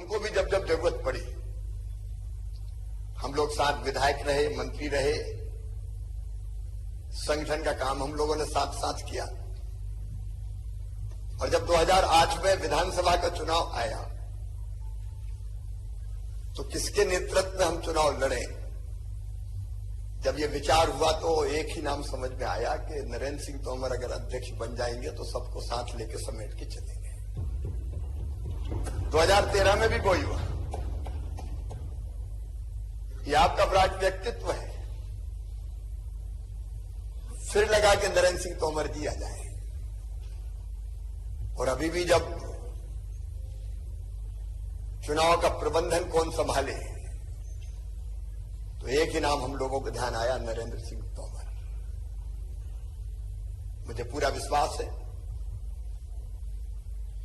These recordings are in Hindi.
उनको भी जब जब जरूरत पड़ी, हम लोग साथ विधायक रहे, मंत्री रहे, संगठन का काम हम लोगों ने साथ साथ किया। और जब 2008 में विधानसभा का चुनाव आया तो किसके नेतृत्व में हम चुनाव लड़े, जब ये विचार हुआ तो एक ही नाम समझ में आया कि नरेंद्र सिंह तोमर अगर अध्यक्ष बन जाएंगे तो सबको साथ लेके समेट के चलेंगे। 2013 में भी वही हुआ। ये आपका विराट व्यक्तित्व है, फिर लगा कि नरेंद्र सिंह तोमर जी आ जाए। और अभी भी जब चुनाव का प्रबंधन कौन संभाले तो एक ही नाम हम लोगों को ध्यान आया, नरेंद्र सिंह तोमर। मुझे पूरा विश्वास है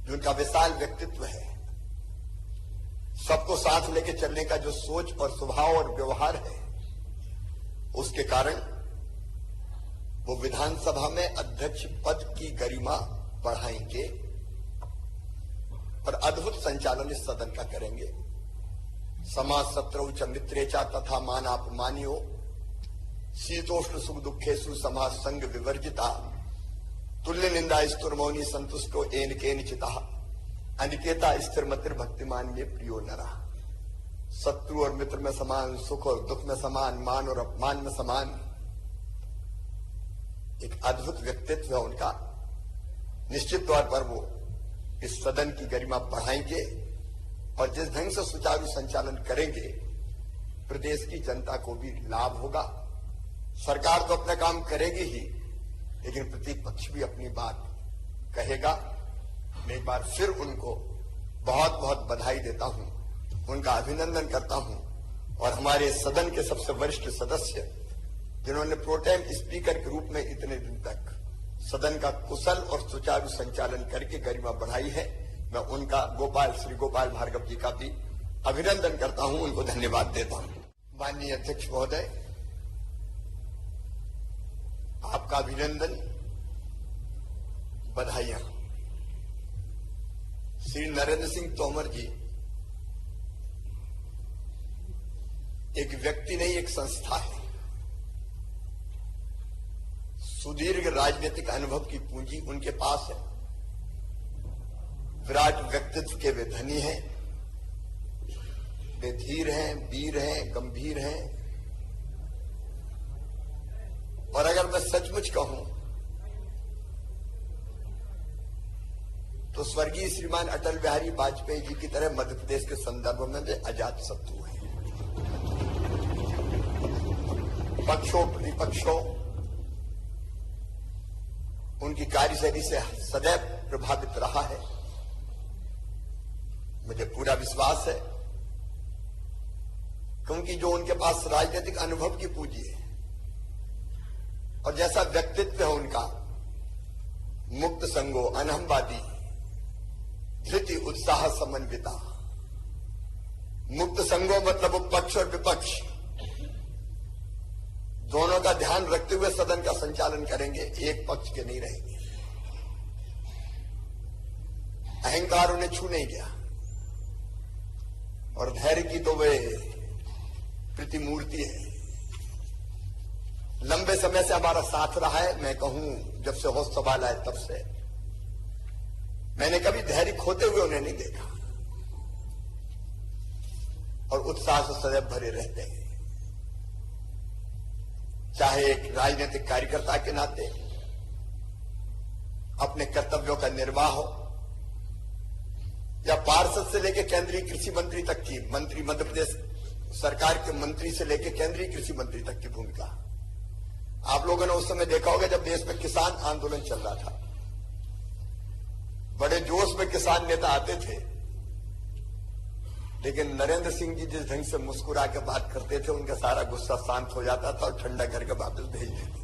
जो उनका विशाल व्यक्तित्व है, सबको साथ लेके चलने का जो सोच और स्वभाव और व्यवहार है, उसके कारण वो विधानसभा में अध्यक्ष पद की गरिमा बढ़ाएंगे और अद्भुत संचालन इस सदन का करेंगे। समाज शत्रु च मित्रेचा तथा मानापमानियो शीतोष्ण सुख दुखेषु समाज संग विवर्जिता तुल्य निंदा स्तुर्मौनी संतुष्टो एन केनचिता अनिकेता स्थिरमतिर भक्तिमान में प्रियो नरा। शत्रु और मित्र में समान, सुख और दुख में समान, मान और अपमान में समान। एक अद्भुत व्यक्तित्व है उनका। निश्चित तौर पर वो इस सदन की गरिमा बढ़ाएंगे और जिस ढंग से सुचारू संचालन करेंगे प्रदेश की जनता को भी लाभ होगा। सरकार तो अपना काम करेगी ही, लेकिन प्रतिपक्ष भी अपनी बात कहेगा। मैं एक बार फिर उनको बहुत बहुत बधाई देता हूं, उनका अभिनंदन करता हूं। और हमारे सदन के सबसे वरिष्ठ सदस्य जिन्होंने प्रोटेम स्पीकर के रूप में इतने दिन तक सदन का कुशल और सुचारू संचालन करके गरिमा बढ़ाई है, मैं उनका श्री गोपाल भार्गव जी का भी अभिनंदन करता हूं, उनको धन्यवाद देता हूं। माननीय अध्यक्ष महोदय, आपका अभिनंदन, बधाइयां। श्री नरेंद्र सिंह तोमर जी एक व्यक्ति नहीं, एक संस्था है। सुदीर्घ राजनीतिक अनुभव की पूंजी उनके पास है। विराट व्यक्तित्व के वे धनी हैं, वे धीर हैं, वीर हैं, गंभीर हैं। और अगर मैं सचमुच कहूं तो स्वर्गीय श्रीमान अटल बिहारी वाजपेयी जी की तरह मध्य प्रदेश के संदर्भ में वे अजात शत्रु हैं। पक्षों प्रतिपक्षों उनकी कार्यशैली से सदैव प्रभावित रहा है। मुझे पूरा विश्वास है क्योंकि जो उनके पास राजनीतिक अनुभव की पूंजी है और जैसा व्यक्तित्व है उनका, मुक्त संगो, अनहमवादी, धृति उत्साह समन्विता। मुक्त संगो मतलब पक्ष और विपक्ष दोनों का ध्यान रखते हुए सदन का संचालन करेंगे, एक पक्ष के नहीं रहेंगे। अहंकार उन्हें छू नहीं गया और धैर्य की तो वे प्रतिमूर्ति है। लंबे समय से हमारा साथ रहा है। मैं कहूं जब से होश संभाला है तब से मैंने कभी धैर्य खोते हुए उन्हें नहीं देखा और उत्साह से सदैव भरे रहते हैं। चाहे एक राजनीतिक कार्यकर्ता के नाते अपने कर्तव्यों का निर्वाह हो या पार्षद से लेकर केंद्रीय कृषि मंत्री तक की मंत्री, मध्य प्रदेश सरकार के मंत्री से लेकर केंद्रीय कृषि मंत्री तक की भूमिका। आप लोगों ने उस समय देखा होगा जब देश में किसान आंदोलन चल रहा था, बड़े जोश में किसान नेता आते थे, लेकिन नरेंद्र सिंह जी जिस ढंग से मुस्कुरा के बात करते थे, उनका सारा गुस्सा शांत हो जाता था और ठंडा करके वापस भेज देते।